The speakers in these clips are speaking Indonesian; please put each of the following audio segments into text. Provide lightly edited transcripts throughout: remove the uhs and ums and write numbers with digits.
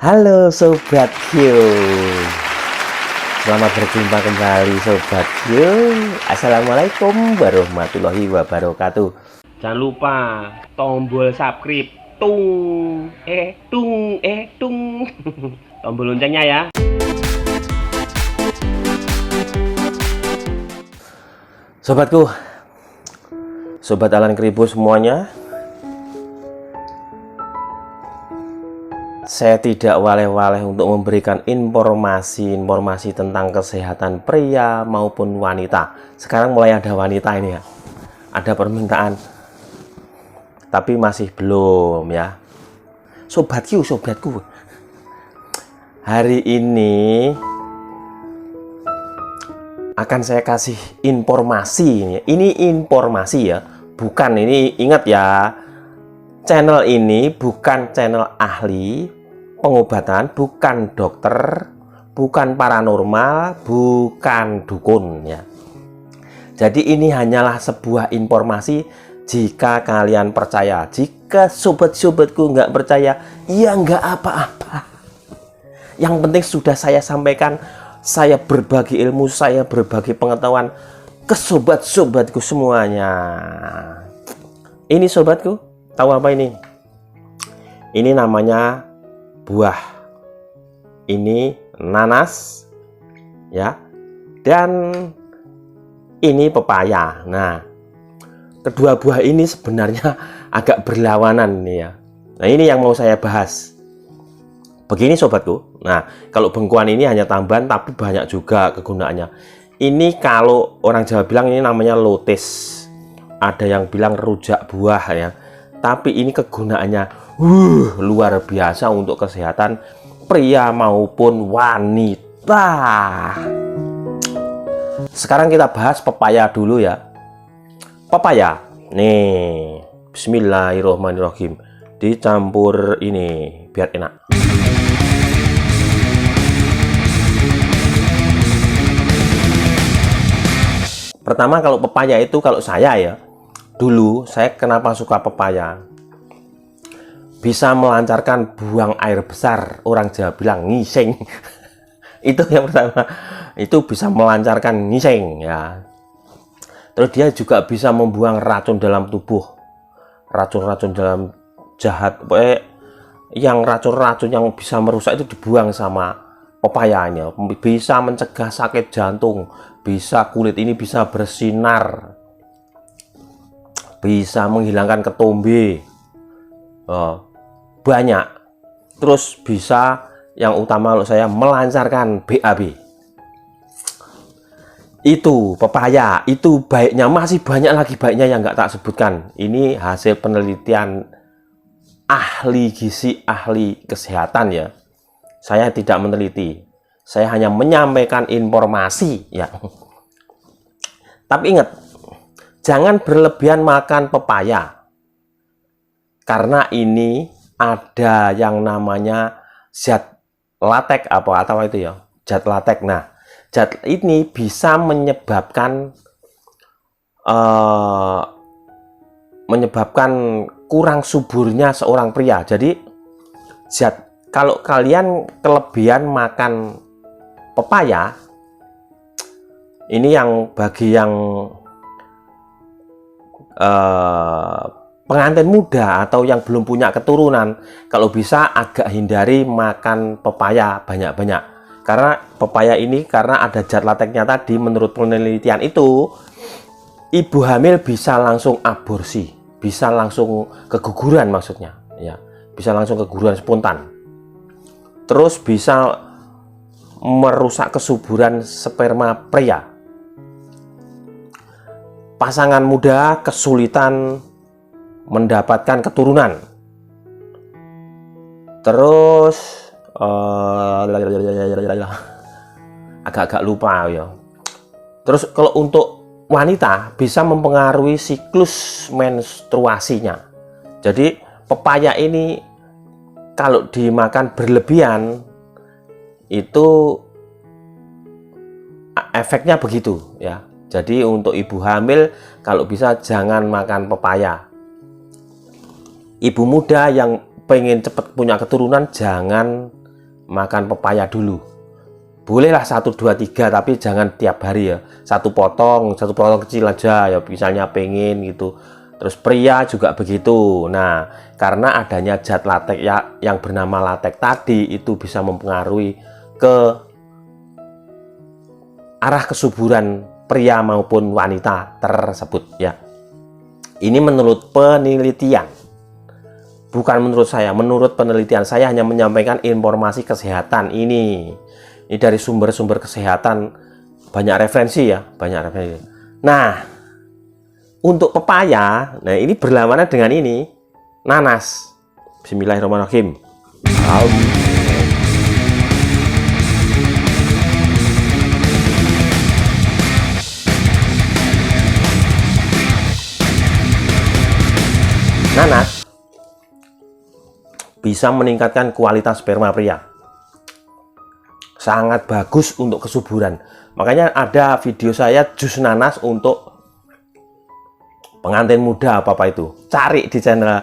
Halo Sobat Q, selamat berjumpa kembali Sobat Q. Assalamualaikum warahmatullahi wabarakatuh. Jangan lupa tombol subscribe, tung, tung, tombol loncengnya ya. Sobatku, Sobat Alan Kribo semuanya, saya tidak waleh-waleh untuk memberikan informasi tentang kesehatan pria maupun wanita. Sekarang mulai ada wanita ini ya, ada permintaan, tapi masih belum ya. Sobatku, hari ini akan saya kasih informasi. Ini informasi ya, bukan, ini ingat ya, channel ini bukan channel ahli pengobatan, bukan dokter, bukan paranormal, bukan dukun ya. Jadi ini hanyalah sebuah informasi. Jika kalian percaya, jika sobat-sobatku nggak percaya, ya nggak apa-apa. Yang penting sudah saya sampaikan, saya berbagi ilmu, saya berbagi pengetahuan ke sobat-sobatku semuanya. Ini sobatku, tahu apa ini? Ini namanya buah. Ini nanas ya. Dan ini pepaya. Nah, kedua buah ini sebenarnya agak berlawanan nih ya. Nah, ini yang mau saya bahas. Begini sobatku. Nah, kalau bengkuan ini hanya tambahan, tapi banyak juga kegunaannya. Ini kalau orang Jawa bilang ini namanya lotis. Ada yang bilang rujak buah ya. Tapi ini kegunaannya luar biasa untuk kesehatan pria maupun wanita. Sekarang kita bahas pepaya dulu ya. Pepaya. Nih, bismillahirrahmanirrahim. Dicampur ini biar enak. Pertama, kalau pepaya itu, kalau saya ya, dulu saya kenapa suka pepaya? Bisa melancarkan buang air besar, orang Jawa bilang ngising. Itu yang pertama, itu bisa melancarkan ngising ya. Terus dia juga bisa membuang racun dalam tubuh, racun-racun dalam jahat, pokoknya yang racun-racun yang bisa merusak itu dibuang sama pepayanya. Bisa mencegah sakit jantung, bisa kulit ini bisa bersinar, bisa menghilangkan ketombe, banyak. Terus bisa, yang utama untuk saya, melancarkan BAB. Itu pepaya, itu baiknya. Masih banyak lagi baiknya yang nggak tak sebutkan. Ini hasil penelitian ahli gizi, ahli kesehatan ya. Saya tidak meneliti, saya hanya menyampaikan informasi ya. Tapi ingat, jangan berlebihan makan pepaya, karena ini ada yang namanya zat latek atau itu ya, zat latek. Nah, zat ini bisa menyebabkan kurang suburnya seorang pria. Jadi kalau kalian kelebihan makan pepaya, ini yang bagi yang pengantin muda atau yang belum punya keturunan, kalau bisa agak hindari makan pepaya banyak-banyak. Karena pepaya ini, karena ada zat lateknya tadi, menurut penelitian itu, ibu hamil bisa langsung aborsi, bisa langsung keguguran maksudnya ya, bisa langsung keguguran spontan. Terus bisa merusak kesuburan sperma pria. Pasangan muda kesulitan mendapatkan keturunan. Terus agak-agak lupa ya. Terus kalau untuk wanita, bisa mempengaruhi siklus menstruasinya. Jadi pepaya ini kalau dimakan berlebihan, itu efeknya begitu ya. Jadi untuk ibu hamil, kalau bisa jangan makan pepaya. Ibu muda yang pengen cepat punya keturunan, jangan makan pepaya dulu. Bolehlah 1, 2, 3, tapi jangan tiap hari ya. Satu potong kecil aja ya, misalnya pengen gitu. Terus pria juga begitu. Nah, karena adanya zat latex ya, yang bernama latex tadi itu bisa mempengaruhi ke arah kesuburan pria maupun wanita tersebut ya. Ini menurut penelitian. Bukan menurut saya, menurut penelitian. Saya hanya menyampaikan informasi kesehatan ini. Ini dari sumber-sumber kesehatan, banyak referensi ya, banyak referensi. Nah, untuk pepaya, nah ini berlawanan dengan ini, nanas. Bismillahirrahmanirrahim. Nanas bisa meningkatkan kualitas sperma pria. Sangat bagus untuk kesuburan. Makanya ada video saya jus nanas untuk pengantin muda apa itu. Cari di channel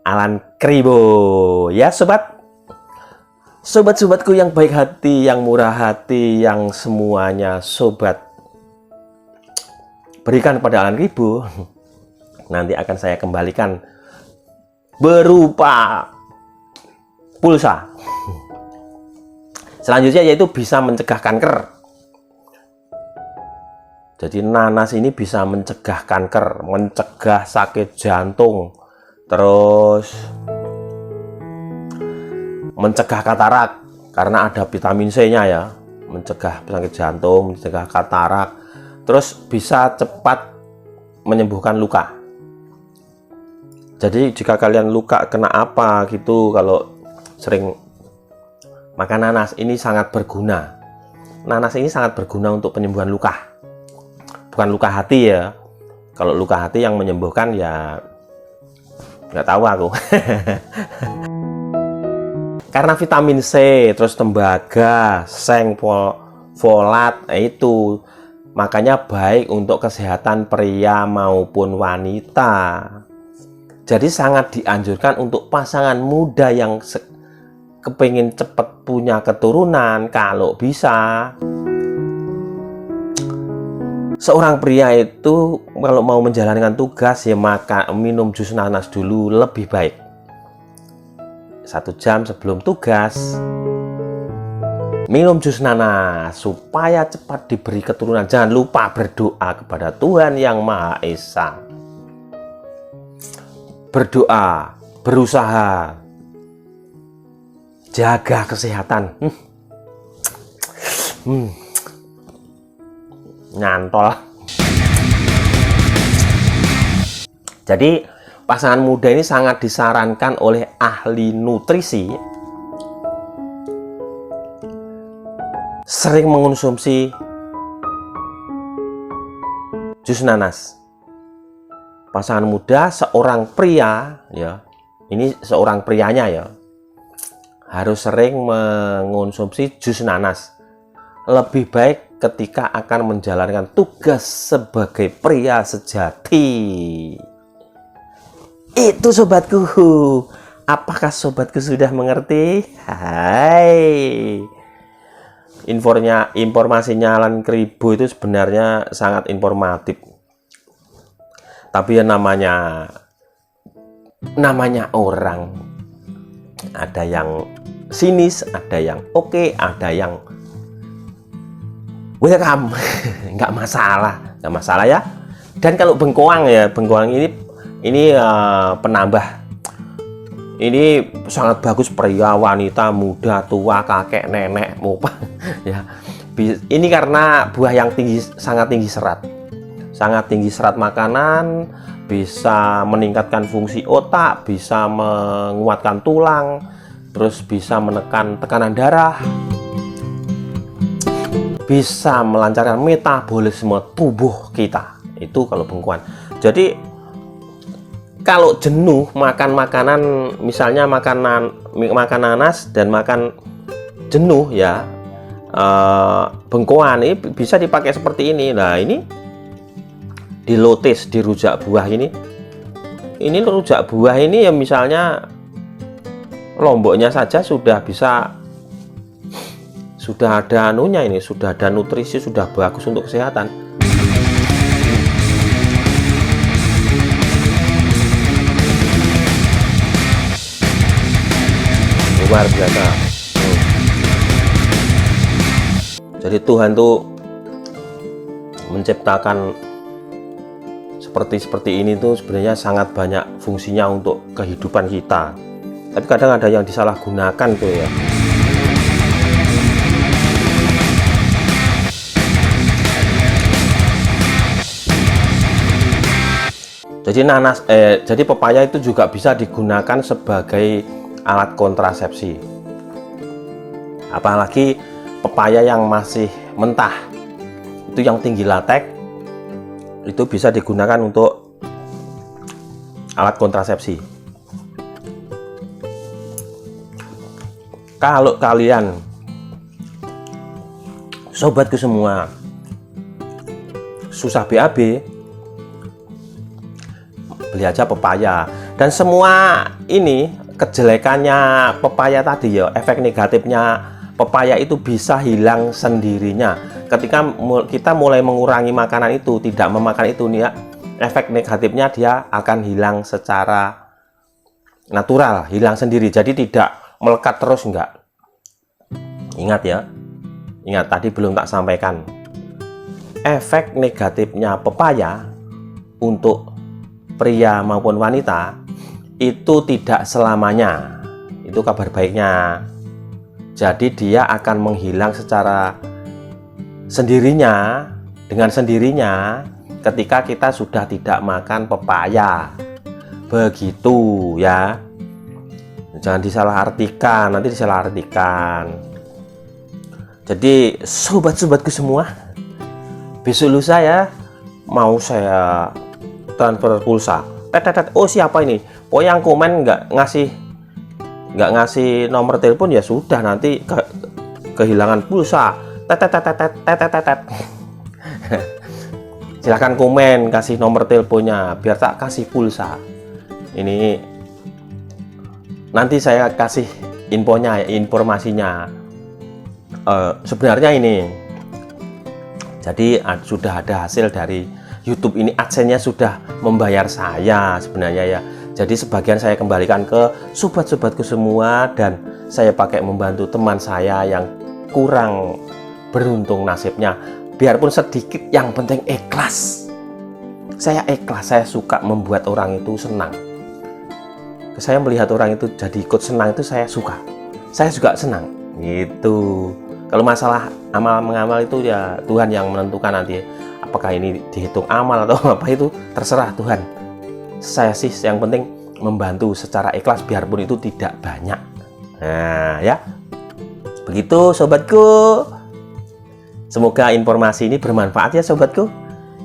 Alan Kribo. Ya sobat-sobatku yang baik hati, yang murah hati, yang semuanya sobat berikan pada Alan Kribo. Nanti akan saya kembalikan berupa pulsa. Selanjutnya yaitu bisa mencegah kanker. Jadi nanas ini bisa mencegah kanker, mencegah sakit jantung, terus mencegah katarak karena ada vitamin C-nya ya, mencegah sakit jantung, mencegah katarak, terus bisa cepat menyembuhkan luka. Jadi jika kalian luka kena apa gitu, kalau sering makan nanas ini sangat berguna. Nanas ini sangat berguna untuk penyembuhan luka. Bukan luka hati ya. Kalau luka hati yang menyembuhkan ya nggak tahu aku. Karena vitamin C, terus tembaga, seng, folat, itu makanya baik untuk kesehatan pria maupun wanita. Jadi sangat dianjurkan untuk pasangan muda yang kepingin cepat punya keturunan. Kalau bisa, seorang pria itu kalau mau menjalankan tugas ya maka minum jus nanas dulu lebih baik. 1 jam sebelum tugas minum jus nanas supaya cepat diberi keturunan. Jangan lupa berdoa kepada Tuhan Yang Maha Esa. Berdoa, berusaha, jaga kesehatan. Nyantol. Jadi pasangan muda ini sangat disarankan oleh ahli nutrisi sering mengonsumsi jus nanas. Pasangan muda, seorang pria ya, ini seorang prianya ya, harus sering mengonsumsi jus nanas. Lebih baik ketika akan menjalankan tugas sebagai pria sejati. Itu sobatku. Apakah sobatku sudah mengerti? Hai. Informasinya Alan Kribo itu sebenarnya sangat informatif. Tapi ya namanya orang, ada yang sinis, ada yang oke, ada yang welcome. nggak masalah ya. Dan kalau bengkoang ya, bengkoang ini penambah, ini sangat bagus pria, wanita, muda, tua, kakek, nenek, mupa ya. Ini karena buah yang sangat tinggi serat makanan, bisa meningkatkan fungsi otak, bisa menguatkan tulang, terus bisa menekan tekanan darah, bisa melancarkan metabolisme tubuh kita. Itu kalau bengkoang. Jadi kalau jenuh makan makanan, misalnya makan nanas dan makan jenuh ya, bengkoang ini bisa dipakai seperti ini. Nah ini di lotis, di rujak buah ini rujak buah ini ya, misalnya lomboknya saja sudah bisa Sudah ada anunya ini, sudah ada nutrisi, sudah bagus untuk kesehatan. Luar biasa. Jadi Tuhan tuh menciptakan seperti ini tuh sebenarnya sangat banyak fungsinya untuk kehidupan kita. Tapi kadang ada yang disalahgunakan tuh ya. Jadi pepaya itu juga bisa digunakan sebagai alat kontrasepsi. Apalagi pepaya yang masih mentah, itu yang tinggi latek, itu bisa digunakan untuk alat kontrasepsi. Kalau kalian, sobatku semua, susah BAB, beli aja pepaya. Dan semua ini kejelekannya pepaya tadi ya, efek negatifnya pepaya itu bisa hilang sendirinya ketika kita mulai mengurangi makanan itu, tidak memakan itu nih ya. Efek negatifnya dia akan hilang secara natural, hilang sendiri. Jadi tidak melekat terus, enggak. Ingat ya, ingat tadi belum tak sampaikan, efek negatifnya pepaya untuk pria maupun wanita itu tidak selamanya. Itu kabar baiknya. Jadi dia akan menghilang secara sendirinya, dengan sendirinya ketika kita sudah tidak makan pepaya. Begitu ya. Jangan disalahartikan, nanti disalahartikan. Jadi sobat-sobatku semua, besok lusa ya mau saya transfer pulsa. Oh siapa ini? Oh yang komen nggak ngasih nomor telepon, ya sudah nanti kehilangan pulsa. Silahkan komen, kasih nomor teleponnya biar tak kasih pulsa. Ini nanti saya kasih infonya, informasinya. Sebenarnya ini jadi sudah ada hasil dari YouTube ini, AdSense-nya sudah membayar saya sebenarnya ya. Jadi sebagian saya kembalikan ke sobat-sobatku semua, dan saya pakai membantu teman saya yang kurang beruntung nasibnya. Biarpun sedikit, yang penting ikhlas. Saya ikhlas, saya suka membuat orang itu senang. Saya melihat orang itu jadi ikut senang, itu saya suka. Saya juga senang gitu. Kalau masalah amal mengamal itu ya Tuhan yang menentukan nanti. Apakah ini dihitung amal atau apa, itu terserah Tuhan. Saya sih yang penting membantu secara ikhlas, biarpun itu tidak banyak. Nah ya, begitu sobatku. Semoga informasi ini bermanfaat ya sobatku.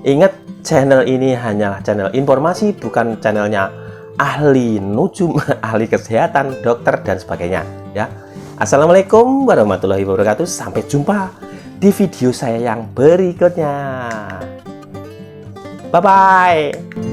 Ingat, channel ini hanyalah channel informasi, bukan channelnya ahli nujum, ahli kesehatan, dokter dan sebagainya ya. Assalamualaikum warahmatullahi wabarakatuh. Sampai jumpa di video saya yang berikutnya. Bye bye.